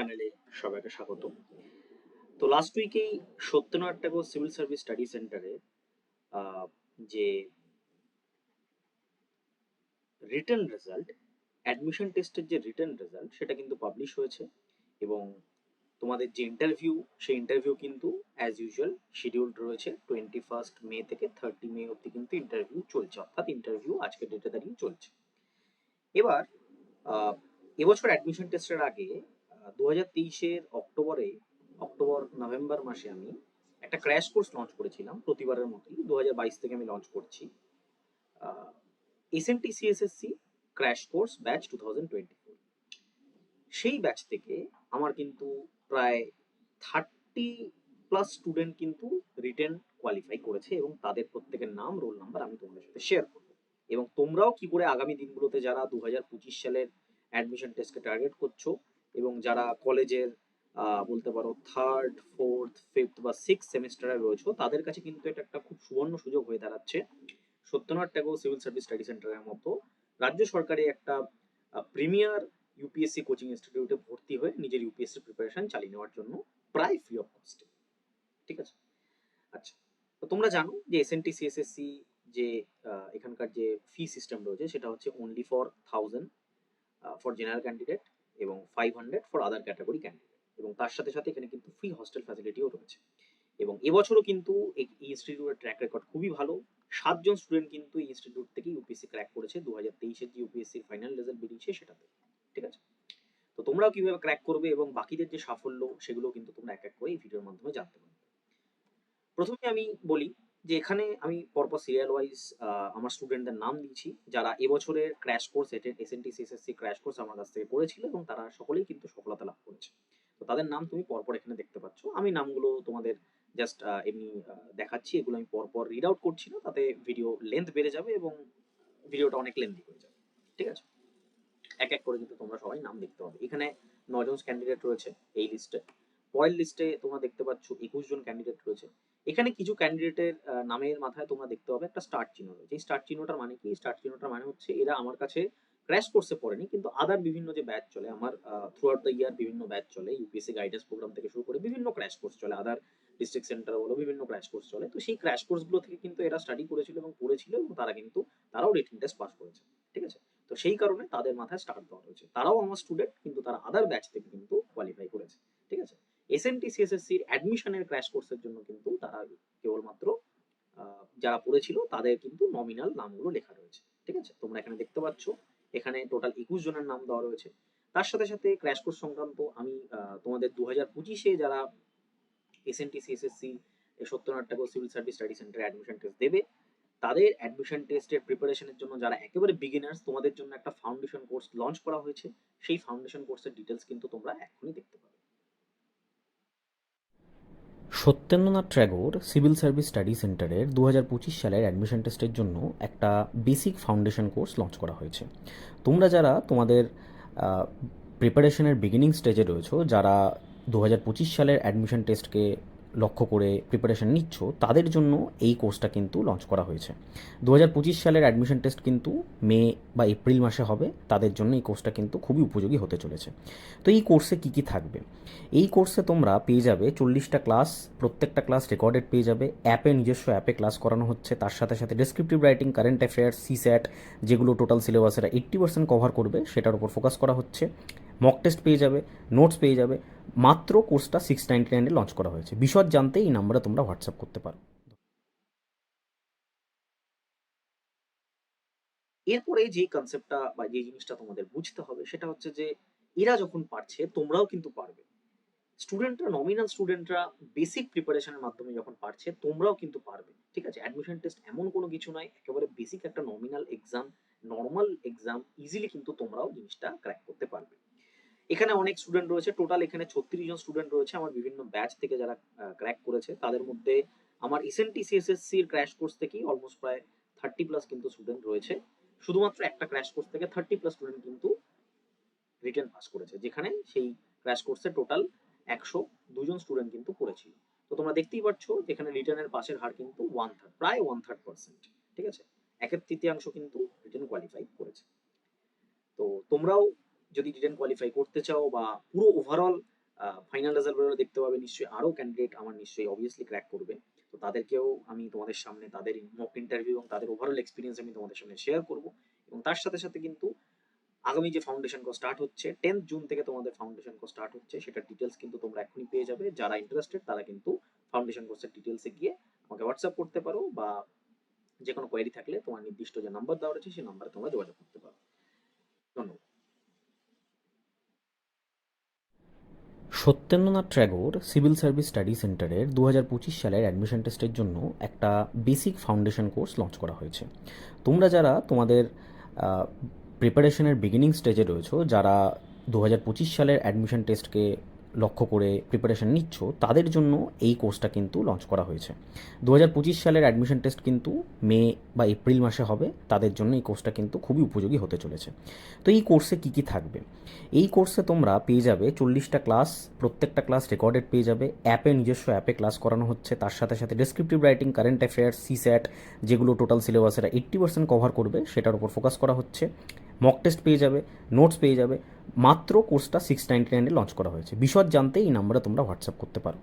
চ্যানেলে সবাইকে স্বাগত। তো লাস্ট উইকেই Satyanarayan Tagore civil service study সেন্টারে যে রিটেন রেজাল্ট, অ্যাডমিশন টেস্টের যে রিটেন রেজাল্ট সেটা কিন্তু পাবলিশ হয়েছে, এবং তোমাদের যে ইন্টারভিউ সেই ইন্টারভিউ কিন্তু অ্যাজ ইউজুয়াল শিডিউলড রয়েছে 21 মে থেকে 30 মে অবধি কিন্তু ইন্টারভিউ চলছে, অর্থাৎ ইন্টারভিউ আজকের ডেটে দাঁড়িয়ে চলছে। এবার আহ, এবছর অ্যাডমিশন টেস্টের আগে 2023-এর অক্টোবর নভেম্বর মাসে আমি একটা ক্র্যাশ কোর্স লঞ্চ করেছিলাম, প্রতিবারের মতোই 2022 থেকে আমি লঞ্চ করছি SNT CSSC crash course batch 2024। সেই ব্যাচ থেকে আমার কিন্তু প্রায় 30+ স্টুডেন্ট কিন্তু রিটেন কোয়ালিফাই করেছে, এবং তাদের প্রত্যেকের নাম, রোল নাম্বার আমি তোমাদের সাথে শেয়ার করবো। এবং তোমরাও কি করে আগামী দিনগুলোতে যারা 2025 সালের অ্যাডমিশন টেস্টকে টার্গেট করছো, এবং যারা কলেজের বলতে পারো 3rd, 4th, 5th বা 6th সেমিস্টারে রয়েছে, তাদের কাছে কিন্তু এটা একটা খুব সুবর্ণ সুযোগ হয়ে দাঁড়াচ্ছে Satyanarayan Tagore civil service study সেন্টারের মতো রাজ্য সরকারি একটা প্রিমিয়ার ইউপিএসসি কোচিং ইনস্টিটিউটে ভর্তি হয়ে নিজের ইউপিএসসি প্রিপারেশন চালিয়ে নেওয়ার জন্য প্রায় ফ্রি অফ কস্টে। ঠিক আছে, আচ্ছা। তো তোমরা জানো যে এসএনটি সিএসএসসি যে এখানকার যে ফি সিস্টেম রয়েছে সেটা হচ্ছে only for 1000 for general candidate এবং 500 ফর আদার ক্যাটাগরি ক্যান্ডিডেট, এবং তার সাথে সাথে এখানে কিন্তু ফ্রি হস্টেল ফ্যাসিলিটিও রয়েছে। এবং এবছরও কিন্তু এই ইনস্টিটিউটের ট্র্যাক রেকর্ড খুবই ভালো। 7 জন স্টুডেন্ট কিন্তু এই ইনস্টিটিউট থেকে ইউপিএসসি ক্র্যাক করেছে 2023-এর যে ইউপিএসসির ফাইনাল রেজাল্ট বেরিয়েছে সেটাতে। ঠিক আছে, তো তোমরাও কিভাবে ক্র্যাক করবে এবং বাকিদের যে সাফল্য সেগুলো কিন্তু তোমরা এক এক করে এই ভিডিওর মাধ্যমে জানতে পারবে। প্রথমে আমি বলি যে এখানে আমি পরপর সিরিয়াল ওয়াইজ আমার স্টুডেন্টদের নাম দিয়েছি যারা এবছরের crash course SNT CSSC crash course আমার কাছ থেকে করেছিল, এবং তারা সকলেই কিন্তু সফলতা লাভ করেছে। তো তাদের নাম তুমি পরপর এখানে দেখতে পাচ্ছ। আমি নামগুলো তোমাদের জাস্ট এমনি দেখাচ্ছি, এগুলো আমি পরপর রিড আউট করছি না, তাতে ভিডিও লেন্থ বেড়ে যাবে এবং ভিডিওটা অনেক লেন্থি হয়ে যাবে। ঠিক আছে, এক এক করে কিন্তু তোমরা সবাই নাম দেখতে পাবে। এখানে 9 জন ক্যান্ডিডেট রয়েছে এই লিস্টে। পরের লিস্টে তোমরা দেখতে পাচ্ছ 21 জন ক্যান্ডিডেট রয়েছে। এখানে কিছু ক্যান্ডিডেটের নামের মাথায় তোমরা দেখতে পাবে একটা স্টার চিহ্ন রয়েছে। এই স্টার চিহ্নটার মানে কি? স্টার চিহ্নটার মানে হচ্ছে এরা আমার কাছে ক্র্যাশ কোর্সে পড়েনি, কিন্তু আদার বিভিন্ন যে ব্যাচ চলে আমার থ্রু আউট দ্য ইয়ার, বিভিন্ন ব্যাচ চলে ইউপিএসসি গাইডেন্স প্রোগ্রাম থেকে শুরু করে বিভিন্ন ক্র্যাশ কোর্স চলে, আদার ডিস্ট্রিক্ট সেন্টার বলো, বিভিন্ন ক্র্যাশ কোর্স চলে। তো সেই ক্র্যাশ কোর্সগুলো থেকে কিন্তু এরা স্টাডি করেছিল এবং পড়েছিল, এবং তারা কিন্তু তারাও রিটেন টেস্ট পাস করেছে। ঠিক আছে, তো সেই কারণে তাদের মাথায় স্টার দেওয়া হয়েছে। তারাও আমার স্টুডেন্ট, কিন্তু তারা আদার ব্যাচ থেকে কিন্তু কোয়ালিফাই করেছে। ঠিক আছে, এসএনটি সিএসএসসির অ্যাডমিশনের ক্র্যাশ কোর্সের জন্য কিন্তু তারা কেবলমাত্র যারা পড়েছিল তাদের কিন্তু নমিনাল নামগুলো লেখা রয়েছে। ঠিক আছে, তোমরা এখানে দেখতে পাচ্ছ এখানে টোটাল 21 জনের নাম দেওয়া রয়েছে। তার সাথে সাথে ক্র্যাশ কোর্স সংক্রান্ত আমি তোমাদের 2025-এ যারা SNT CSSC Satyanarayan Tagore civil service study সেন্টারে অ্যাডমিশন টেস্ট দেবে, তাদের অ্যাডমিশন টেস্টের প্রিপারেশনের জন্য যারা একেবারে বিগিনার্স, তোমাদের জন্য একটা ফাউন্ডেশন কোর্স লঞ্চ করা হয়েছে। সেই ফাউন্ডেশন কোর্সের ডিটেলস কিন্তু তোমরা এখনই দেখতে পাবে। Satyendranath Tagore civil service study সেন্টারের 2025 সালের অ্যাডমিশন টেস্টের জন্য একটা বেসিক ফাউন্ডেশন কোর্স লঞ্চ করা হয়েছে। তোমরা যারা তোমাদের প্রিপারেশনের বিগিনিং স্টেজে রয়েছো, যারা 2025 সালের অ্যাডমিশন টেস্টকে লক্ষ্য করে প্রিপারেশন নিচ্ছ, তাদের জন্য এই কোর্সটা কিন্তু লঞ্চ করা হয়েছে। 2025 সালের অ্যাডমিশন টেস্ট কিন্তু মে বা এপ্রিল মাসে হবে, তাদের জন্য এই কোর্সটা কিন্তু খুবই উপযোগী হতে চলেছে। তো এই কোর্সে কী কী থাকবে? এই কোর্সে তোমরা পেয়ে যাবে 40টা ক্লাস, প্রত্যেকটা ক্লাস রেকর্ডেড পেয়ে যাবে। নিজস্ব অ্যাপে ক্লাস করানো হচ্ছে, তার সাথে সাথে ডেসক্রিপটিভ রাইটিং, কারেন্ট অ্যাফেয়ার্স, সিস্যাট, যেগুলো টোটাল সিলেবাসের 80% কভার করবে সেটার উপর ফোকাস করা হচ্ছে। মক টেস্ট পেয়ে যাবে, নোটস পেয়ে যাবে। মাত্র কোর্সটা 699-এ লঞ্চ করা হয়েছে। বিশদ জানতে এই নাম্বারে তোমরা হোয়াটসঅ্যাপ করতে পারো। এরপরে যে কনসেপ্টটা বা যে জিনিসটা তোমাদের বুঝতে হবে সেটা হচ্ছে যে এরা যখন পারছে তোমরাও কিন্তু পারবে। স্টুডেন্টরা, নমিনাল স্টুডেন্টরা বেসিক প্রিপারেশনের মাধ্যমে যখন পারছে তোমরাও কিন্তু পারবে। ঠিক আছে, অ্যাডমিশন টেস্ট এমন কোনো কিছু নয়, একেবারে বেসিক একটা nominal exam, normal exam, easily কিন্তু তোমরাও জিনিসটা ক্র্যাক করতে পারবে। এখানে অনেক স্টুডেন্ট রয়েছে, টোটাল এখানে 36 জন স্টুডেন্ট রয়েছে আমার বিভিন্ন ব্যাচ থেকে যারা ক্র্যাক করেছে। তাদের মধ্যে আমার এসএনটি সিএসএসসির ক্র্যাশ কোর্স থেকেই অলমোস্ট প্রায় 30+ কিন্তু স্টুডেন্ট রয়েছে। শুধুমাত্র একটা ক্র্যাশ কোর্স থেকে 30+ স্টুডেন্ট কিন্তু রিটেন পাস করেছে, যেখানে সেই ক্র্যাশ কোর্সে টোটাল 102 জন স্টুডেন্ট কিন্তু পড়েছিল। তো তোমরা দেখতেই পাচ্ছ যেখানে রিটেনের পাসের হার কিন্তু 1/3, প্রায় 1/3%। ঠিক আছে, একের তৃতীয়াংশ কিন্তু রিটেন কোয়ালিফাই করেছে। তো তোমরাও যদি রিটেন কোয়ালিফাই করতে চাও বা পুরো ওভারঅল ফাইনাল রেজাল্ট বেরোলে দেখতে পাবে নিশ্চয়ই আরও ক্যান্ডিডেট আমার নিশ্চয়ই অবভিয়াসলি ক্র্যাক করবে। তো তাদেরকেও আমি তোমাদের সামনে তাদের মক ইন্টারভিউ এবং তাদের ওভারঅল এক্সপিরিয়েন্স আমি তোমাদের সামনে শেয়ার করব। এবং তার সাথে সাথে কিন্তু আগামী যে ফাউন্ডেশন কোর্স স্টার্ট হচ্ছে 10th জুন থেকে তোমাদের ফাউন্ডেশন কোর্স স্টার্ট হচ্ছে, সেটার ডিটেলস কিন্তু তোমরা এখনই পেয়ে যাবে। যারা ইন্টারেস্টেড তারা কিন্তু ফাউন্ডেশন কোর্সের ডিটেলসে গিয়ে আমাকে হোয়াটসঅ্যাপ করতে পারো, বা যে কোনো কোয়েরি থাকলে তোমার নির্দিষ্ট যে নাম্বার দেওয়া রয়েছে সেই নাম্বারে তোমরা যোগাযোগ করতে পারো। ধন্যবাদ। Satyendranath Tagore civil service study সেন্টারের 2025 সালের অ্যাডমিশন টেস্টের জন্য একটা বেসিক ফাউন্ডেশন কোর্স লঞ্চ করা হয়েছে। তোমরা যারা তোমাদের প্রিপারেশনের বিগিনিং স্টেজে রয়েছো, যারা 2025 সালের অ্যাডমিশন টেস্টকে লক্ষ্য করে প্রিপারেশন নিচ্ছ, তাদের জন্য এই কোর্সটা কিন্তু লঞ্চ করা হয়েছে। 2025 সালের অ্যাডমিশন টেস্ট কিন্তু মে বা এপ্রিল মাসে হবে, তাদের জন্য এই কোর্সটা কিন্তু খুবই উপযোগী হতে চলেছে। তো এই কোর্সে কী কী থাকবে? এই কোর্সে তোমরা পেয়ে যাবে 40টা ক্লাস, প্রত্যেকটা ক্লাস রেকর্ডেড পেয়ে যাবে। নিজস্ব অ্যাপে ক্লাস করানো হচ্ছে, তার সাথে সাথে ডেসক্রিপটিভ রাইটিং, কারেন্ট অ্যাফেয়ার্স, সিস্যাট, যেগুলো টোটাল সিলেবাসের 80% কভার করবে সেটার উপর ফোকাস করা হচ্ছে। মক টেস্ট পেয়ে যাবে, নোটস পেয়ে যাবে। মাত্র কোর্সটা 699 লঞ্চ করা হয়েছে। বিশদ জানতে এই নাম্বারে তোমরা হোয়াটসঅ্যাপ করতে পারো।